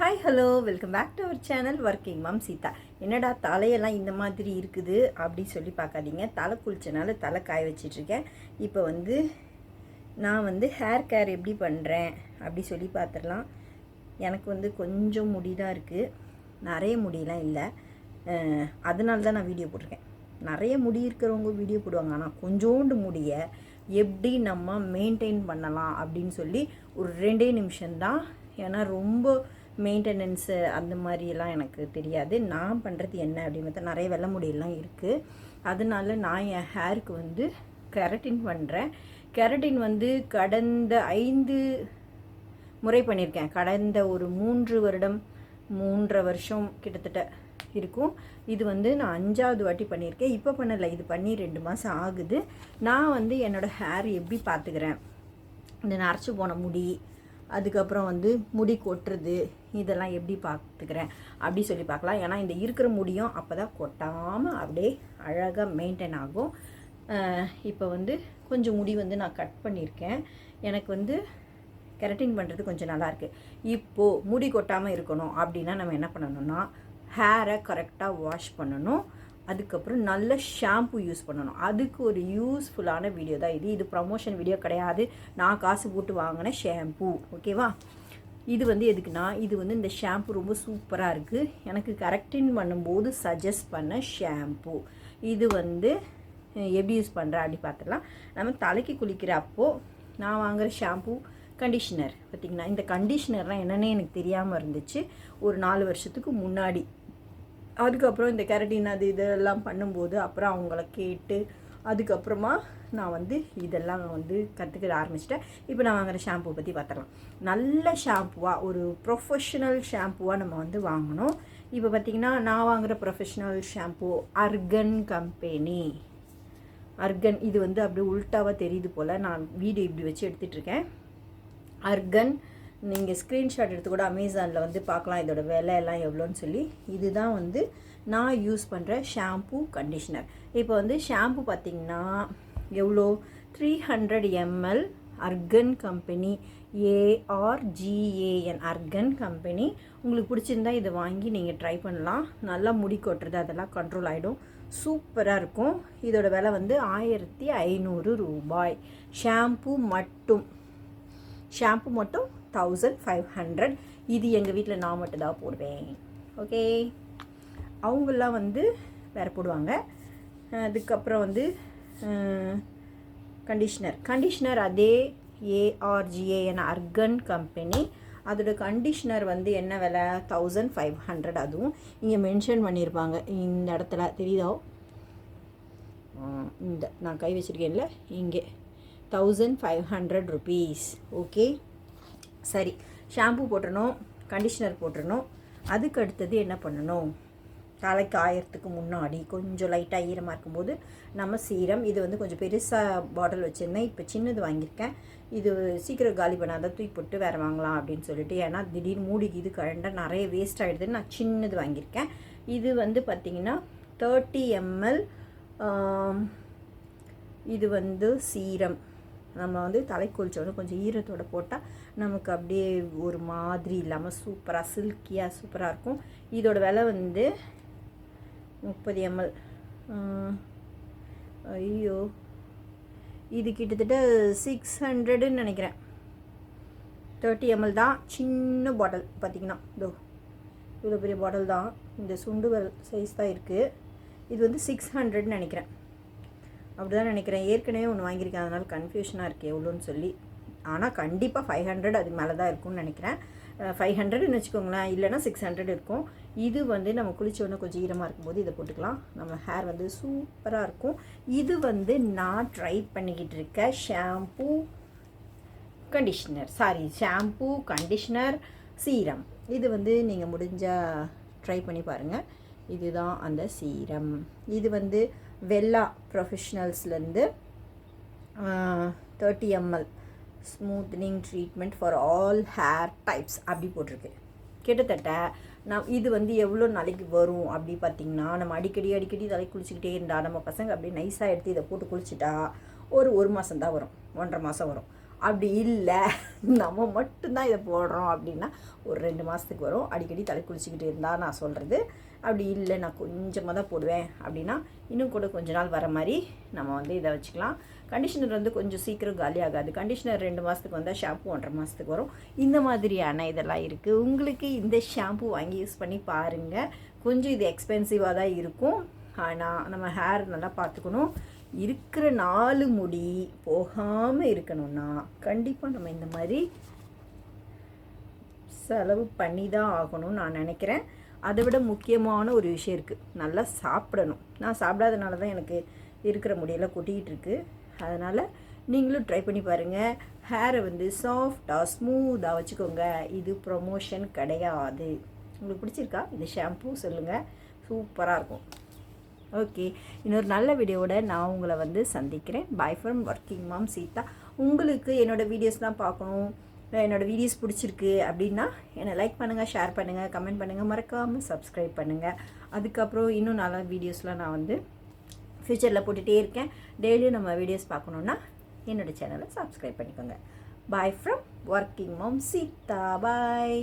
Hi hello welcome back to our channel working mom Seetha. என்னடா தலையெல்லாம் இந்த மாதிரி இருக்குது அப்படி சொல்லி பார்க்காதீங்க. தலை குளிச்சனால தலை காய வச்சிட்ருக்கேன். இப்போ நான் ஹேர் கேர் எப்படி பண்ணுறேன் அப்படி சொல்லி பார்த்துடலாம். எனக்கு கொஞ்சம் முடி தான் இருக்குது, நிறைய முடியெலாம் இல்லை. அதனால தான் நான் வீடியோ போட்டிருக்கேன். நிறைய முடி இருக்கிறவங்க வீடியோ போடுவாங்க, ஆனால் கொஞ்சோண்டு முடியை எப்படி நம்ம மெயின்டைன் பண்ணலாம் அப்படின்னு சொல்லி ஒரு 2 நிமிஷம்தான். ஏன்னா ரொம்ப மெயின்டெனன்ஸு அந்த மாதிரிலாம் எனக்கு தெரியாது. நான் பண்ணுறது என்ன அப்படின்னு பார்த்தா நிறைய வெள்ளை முடியெல்லாம் இருக்குது. அதனால நான் என் ஹேருக்கு கெரட்டின் பண்ணுறேன். கெரட்டின் கடந்த 5 முறை பண்ணியிருக்கேன். கடந்த ஒரு 3 வருடம் 3.5 வருஷம் கிட்டத்தட்ட இருக்கும். இது நான் 5வது வாட்டி பண்ணியிருக்கேன். இப்போ பண்ணலை, இது பண்ணி 2 மாதம் ஆகுது. நான் என்னோடய ஹேர் எப்படி பார்த்துக்கிறேன், இந்த நரைச்சி போன முடி, அதுக்கப்புறம் முடி கொட்டுறது, இதெல்லாம் எப்படி பார்த்துக்கிறேன் அப்படி சொல்லி பார்க்கலாம். ஏன்னா இந்த இருக்கிற முடியும் அப்போ தான் கொட்டாமல் அப்படியே அழகாக மெயின்டைன் ஆகும். இப்போ கொஞ்சம் முடி நான் கட் பண்ணியிருக்கேன். எனக்கு கெரட்டின் பண்ணுறது கொஞ்சம் நல்லாயிருக்கு. இப்போது முடி கொட்டாமல் இருக்கணும் அப்படின்னா நம்ம என்ன பண்ணணும்னா, ஹேரை கரெக்டாக வாஷ் பண்ணணும். அதுக்கப்புறம் நல்ல ஷாம்பு யூஸ் பண்ணணும். அதுக்கு ஒரு யூஸ்ஃபுல்லான வீடியோ தான் இது. இது ப்ரமோஷன் வீடியோ கிடையாது, நான் காசு போட்டு வாங்கின ஷாம்பு. ஓகேவா? இது எதுக்குன்னா, இது இந்த ஷாம்பு ரொம்ப சூப்பராக இருக்குது. எனக்கு கரெக்டின் பண்ணும்போது சஜஸ்ட் பண்ண ஷாம்பு. இது எப்படி யூஸ் பண்ணுறேன் அப்படி பார்த்துடலாம். நம்ம தலைக்கு குளிக்கிற அப்போது நான் வாங்குகிற ஷாம்பு, கண்டிஷ்னர். பார்த்திங்கன்னா இந்த கண்டிஷ்னர்லாம் என்னென்னு எனக்கு தெரியாமல் இருந்துச்சு ஒரு 4 வருஷத்துக்கு முன்னாடி. அதுக்கப்புறம் இந்த கெரட்டின் அது இதெல்லாம் பண்ணும்போது அப்புறம் அவங்கள கேட்டு அதுக்கப்புறமா நான் இதெல்லாம் கற்றுக்க ஆரம்பிச்சிட்டேன். இப்போ நான் வாங்குகிற ஷாம்பு பற்றி பார்த்துடலாம். நல்ல ஷாம்புவாக, ஒரு ப்ரொஃபஷ்னல் ஷாம்புவாக நம்ம வாங்கணும். இப்போ பார்த்திங்கன்னா நான் வாங்குகிற professional shampoo argon company. Argon இது அப்படியே உல்ட்டாவாக தெரியுது போல், நான் வீடியோ இப்படி வச்சு எடுத்துகிட்ருக்கேன். அர்கன் நீங்கள் ஸ்க்ரீன்ஷாட் எடுத்து கூட அமேசானில் பார்க்கலாம் இதோட விலை எல்லாம் எவ்வளோன்னு சொல்லி. இதுதான் நான் யூஸ் பண்ணுற ஷாம்பு கண்டிஷ்னர். இப்போ ஷாம்பு பார்த்திங்கன்னா எவ்வளோ, 300 ml argon company, ARGAN argon company. உங்களுக்கு பிடிச்சிருந்தா இதை வாங்கி நீங்கள் ட்ரை பண்ணலாம். நல்லா முடி கொட்டுறது அதெல்லாம் கண்ட்ரோல் ஆகிடும். சூப்பராக இருக்கும். இதோட விலை 1500 ரூபாய். ஷாம்பு மட்டும் 1500. இது எங்கள் வீட்டில் நான் மட்டும் தான் போடுவேன். ஓகே, அவங்களாம் வேறு போடுவாங்க. அதுக்கப்புறம் கண்டிஷ்னர் அதே ARGAN அர்கன் கம்பெனி. அதோட கண்டிஷ்னர் என்ன விலை, 1500. அதுவும் இங்கே மென்ஷன் பண்ணியிருப்பாங்க, இந்த இடத்துல தெரியுதோ, இந்த நான் கை வச்சுருக்கேன்ல இங்கே, 1500 rupees. ஓகே, சரி. ஷாம்பு போட்டுறணும், கண்டிஷ்னர் போட்டுறணும். அதுக்கு அடுத்தது என்ன பண்ணணும், தலைக்கு காயறதுக்கு முன்னாடி கொஞ்சம் லைட்டாக ஈரமாக இருக்கும்போது நம்ம சீரம். இது கொஞ்சம் பெருசாக பாட்டில் வச்சுருந்தேன், இப்போ சின்னது வாங்கியிருக்கேன். இது சீக்கிரம் காலி பண்ணாதான் தூக்கி போட்டு வேறு வாங்கலாம் அப்படின்னு சொல்லிட்டு. ஏன்னா திடீர்னு மூடிக்கு இது கழண்டா நிறைய வேஸ்ட் ஆகிடுதுன்னு நான் சின்னது வாங்கியிருக்கேன். இது பார்த்திங்கன்னா 30 ml. இது சீரம். நம்ம தலை குளிச்சோன்னு கொஞ்சம் ஈரத்தோடு போட்டால் நமக்கு அப்படியே ஒரு மாதிரி இல்லாமல் சூப்பராக சில்கியாக சூப்பராக இருக்கும். இதோட விலை 30 ml. ஐயோ, இது கிட்டத்தட்ட 600ன்னு நினைக்கிறேன். 30 ml தான், சின்ன பாட்டில். பார்த்திங்கன்னா இதோ இவ்வளோ பெரிய பாட்டில் தான், இந்த சுண்டுவல் சைஸ் தான் இருக்குது. இது 600ன்னு நினைக்கிறேன், அப்படி தான் நினைக்கிறேன். ஏற்கனவே ஒன்று வாங்கியிருக்கேன், அதனால் கன்ஃபியூஷனாக இருக்குது எவ்வளோன்னு சொல்லி. ஆனால் கண்டிப்பாக 500 அதுக்கு மேலே தான் இருக்கும்னு நினைக்கிறேன். 500ன்னு வச்சுக்கோங்களேன், இல்லைனா 600 இருக்கும். இது நம்ம குளிச்சோடனே கொஞ்சம் ஈரமாக இருக்கும்போது இதை போட்டுக்கலாம். நம்ம ஹேர் சூப்பராக இருக்கும். இது நான் ட்ரை பண்ணிக்கிட்டு இருக்க shampoo conditioner, shampoo conditioner serum. இது நீங்கள் முடிஞ்சால் ட்ரை பண்ணி பாருங்கள். இதுதான் அந்த சீரம். இது வெல்லா ப்ரொஃபஷ்னல்ஸ்லேருந்து 30 ml smoothening treatment for all hair types அப்படி போட்டிருக்கு. கிட்டத்தட்ட நான் இது எவ்வளோ நாளைக்கு வரும் அப்படி பார்த்திங்கன்னா, நம்ம அடிக்கடி தலை குளிச்சுக்கிட்டே இருந்தால் நம்ம பசங்க அப்படியே நைஸாக எடுத்து இதை போட்டு குளிச்சுட்டா ஒரு மாதம் தான் வரும், 1.5 மாதம் வரும். அப்படி இல்லை நம்ம மட்டும்தான் இதை போடுறோம் அப்படின்னா ஒரு 2 மாதத்துக்கு வரும். அடிக்கடி தலை குளிச்சுக்கிட்டு இருந்தால் நான் சொல்கிறது. அப்படி இல்லை நான் கொஞ்சமாக தான் போடுவேன் அப்படின்னா இன்னும் கூட கொஞ்ச நாள் வர மாதிரி நம்ம வந்து இதை வச்சுக்கலாம். கண்டிஷனர் வந்து கொஞ்சம் சீக்கிரம் காலி ஆகாது. கண்டிஷனர் 2 மாதத்துக்கு வந்தால் ஷாம்பு 1.5 மாதத்துக்கு வரும். இந்த மாதிரியான இதெல்லாம் இருக்குது. உங்களுக்கு இந்த ஷாம்பு வாங்கி யூஸ் பண்ணி பாருங்கள். கொஞ்சம் இது எக்ஸ்பென்சிவாக தான் இருக்கும். ஆனால் நம்ம ஹேர் நல்லா பார்த்துக்கணும். இருக்கிற 4 முடி போகாமல் இருக்கணும்னா கண்டிப்பாக நம்ம இந்த மாதிரி செலவு பண்ணி தான் ஆகணும்னு நான் நினைக்கிறேன். அதை விட முக்கியமான ஒரு விஷயம் இருக்குது, நல்லா சாப்பிடணும். நான் சாப்பிடாதனால தான் எனக்கு இருக்கிற முடியெல்லாம் கொட்டிக்கிட்டு இருக்கு. அதனால் நீங்களும் ட்ரை பண்ணி பாருங்கள். ஹேரை வந்து சாஃப்டாக ஸ்மூத்தாக வச்சுக்கோங்க. இது ப்ரொமோஷன் கிடையாது. உங்களுக்கு பிடிச்சிருக்கா இந்த ஷாம்பூ? சொல்லுங்கள், சூப்பராக இருக்கும். ஓகே, இன்னொரு நல்ல வீடியோவோட நான் உங்களை வந்து சந்திக்கிறேன். Bye from working mom Seetha. உங்களுக்கு என்னோடய வீடியோஸ்லாம் பார்க்கணும், என்னோடய வீடியோஸ் பிடிச்சிருக்கு அப்படின்னா என்னை லைக் பண்ணுங்கள், ஷேர் பண்ணுங்கள், கமெண்ட் பண்ணுங்கள், மறக்காமல் சப்ஸ்கிரைப் பண்ணுங்கள். அதுக்கப்புறம் இன்னும் நல்ல வீடியோஸ்லாம் நான் வந்து ஃப்யூச்சரில் போட்டுகிட்டே இருக்கேன். டெய்லியும் நம்ம வீடியோஸ் பார்க்கணுன்னா என்னோடய சேனலை சப்ஸ்கிரைப் பண்ணிக்கோங்க. Bye from working mom Seetha. Bye.